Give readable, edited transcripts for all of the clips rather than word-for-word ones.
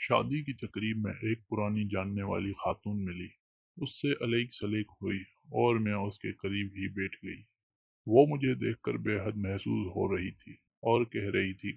शादी की तकरीब में एक पुरानी जानने वाली खातून मिली। उससे अलीक सलीक हुई और मैं उसके करीब ही बैठ गई। वो मुझे देखकर बेहद महसूस हो रही थी और कह रही थी,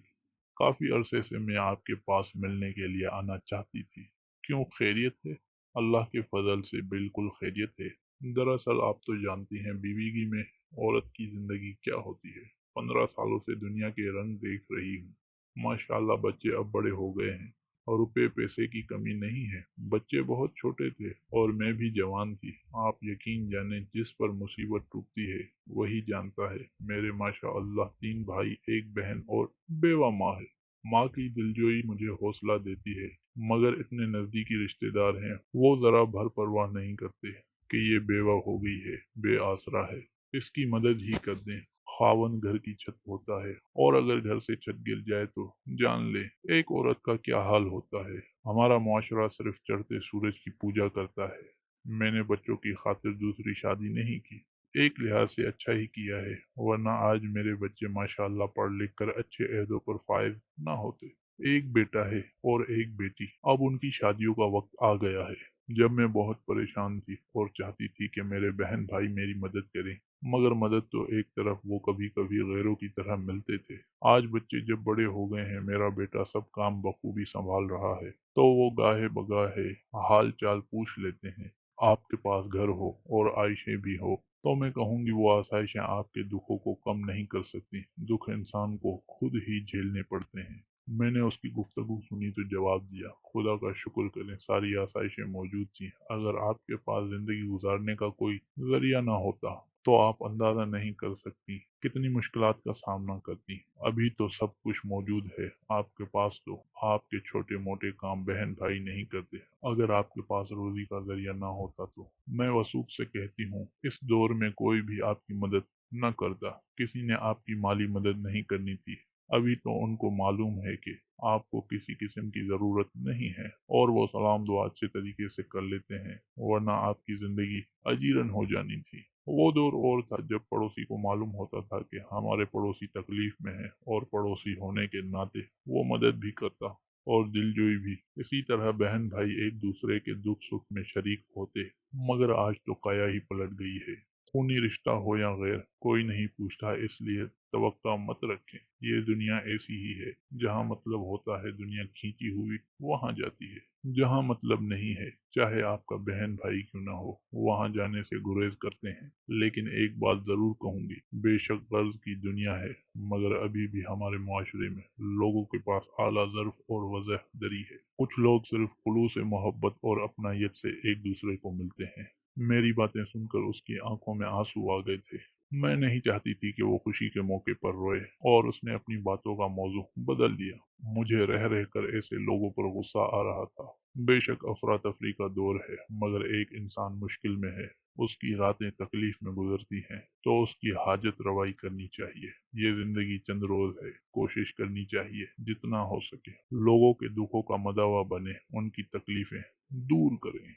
काफ़ी अरसे से मैं आपके पास मिलने के लिए आना चाहती थी। क्यों, खैरियत है? अल्लाह के फजल से बिल्कुल खैरियत है। दरअसल आप तो जानती हैं बीवीगी में औरत की ज़िंदगी क्या होती है। 15 सालों से दुनिया के रंग देख रही हूँ। माशाल्लाह बच्चे अब बड़े हो गए हैं और रुपए पैसे की कमी नहीं है। बच्चे बहुत छोटे थे और मैं भी जवान थी। आप यकीन जाने, जिस पर मुसीबत टूटती है वही जानता है। मेरे माशाअल्लाह 3 भाई, एक बहन और बेवा माँ है। माँ की दिलजोई मुझे हौसला देती है, मगर इतने नज़दीकी रिश्तेदार हैं वो ज़रा भर परवाह नहीं करते कि ये बेवा हो गई है, बेआसरा है, इसकी मदद ही कर दें। खावन घर की छत होता है और अगर घर से छत गिर जाए तो जान ले एक औरत का क्या हाल होता है। हमारा मुआशरा सिर्फ चढ़ते सूरज की पूजा करता है। मैंने बच्चों की खातिर दूसरी शादी नहीं की। एक लिहाज से अच्छा ही किया है, वरना आज मेरे बच्चे माशाल्लाह पढ़ लिख कर अच्छे अहदों पर फायज ना होते। एक बेटा है और एक बेटी। अब उनकी शादियों का वक्त आ गया है। जब मैं बहुत परेशान थी और चाहती थी कि मेरे बहन भाई मेरी मदद करें, मगर मदद तो एक तरफ वो कभी कभी गैरों की तरह मिलते थे। आज बच्चे जब बड़े हो गए हैं, मेरा बेटा सब काम बखूबी संभाल रहा है, तो वो गाहे बगाहे हाल चाल पूछ लेते हैं। आपके पास घर हो और आयशें भी हो तो मैं कहूँगी वो आसाइशें आपके दुखों को कम नहीं कर सकती। दुख इंसान को खुद ही झेलने पड़ते हैं। मैंने उसकी गुफ्तगू सुनी तो जवाब दिया, खुदा का शुक्र करें सारी आसाइशें मौजूद थी। अगर आपके पास जिंदगी गुजारने का कोई जरिया ना होता तो आप अंदाजा नहीं कर सकती कितनी मुश्किलात का सामना करती। अभी तो सब कुछ मौजूद है आपके पास, तो आपके छोटे मोटे काम बहन भाई नहीं करते। अगर आपके पास रोजी का जरिया ना होता तो मैं वसूख से कहती हूँ, इस दौर में कोई भी आपकी मदद न करता। किसी ने आपकी माली मदद नहीं करनी थी। अभी तो उनको मालूम है कि आपको किसी किस्म की ज़रूरत नहीं है और वो सलाम दुआ अच्छे तरीके से कर लेते हैं, वरना आपकी ज़िंदगी अजीरन हो जानी थी। वो दौर और था जब पड़ोसी को मालूम होता था कि हमारे पड़ोसी तकलीफ में है और पड़ोसी होने के नाते वो मदद भी करता और दिलजोई भी। इसी तरह बहन भाई एक दूसरे के दुख सुख में शरीक होते। मगर आज तो काया ही पलट गई है। खूनी रिश्ता हो या गैर, कोई नहीं पूछता, इसलिए तवक्का मत रखें। ये दुनिया ऐसी ही है, जहाँ मतलब होता है दुनिया खींची हुई वहाँ जाती है। जहाँ मतलब नहीं है, चाहे आपका बहन भाई क्यों ना हो, वहाँ जाने से गुरेज करते हैं। लेकिन एक बात जरूर कहूंगी, बेशक कर्ज की दुनिया है, मगर अभी भी हमारे मुआशरे में लोगों के पास आला ज़र्फ और वजह दरी है। कुछ लोग सिर्फ खुलूस मोहब्बत और अपनायत से एक दूसरे को मिलते हैं। मेरी बातें सुनकर उसकी आंखों में आंसू आ गए थे। मैं नहीं चाहती थी कि वो खुशी के मौके पर रोए और उसने अपनी बातों का मौजू बदल दिया। मुझे रह रह कर ऐसे लोगों पर गुस्सा आ रहा था। बेशक अफरा तफरी का दौर है, मगर एक इंसान मुश्किल में है, उसकी रातें तकलीफ में गुजरती हैं, तो उसकी हाजत रवाई करनी चाहिए। ये जिंदगी चंद रोज है, कोशिश करनी चाहिए जितना हो सके लोगों के दुखों का मदावा बने, उनकी तकलीफें दूर करें।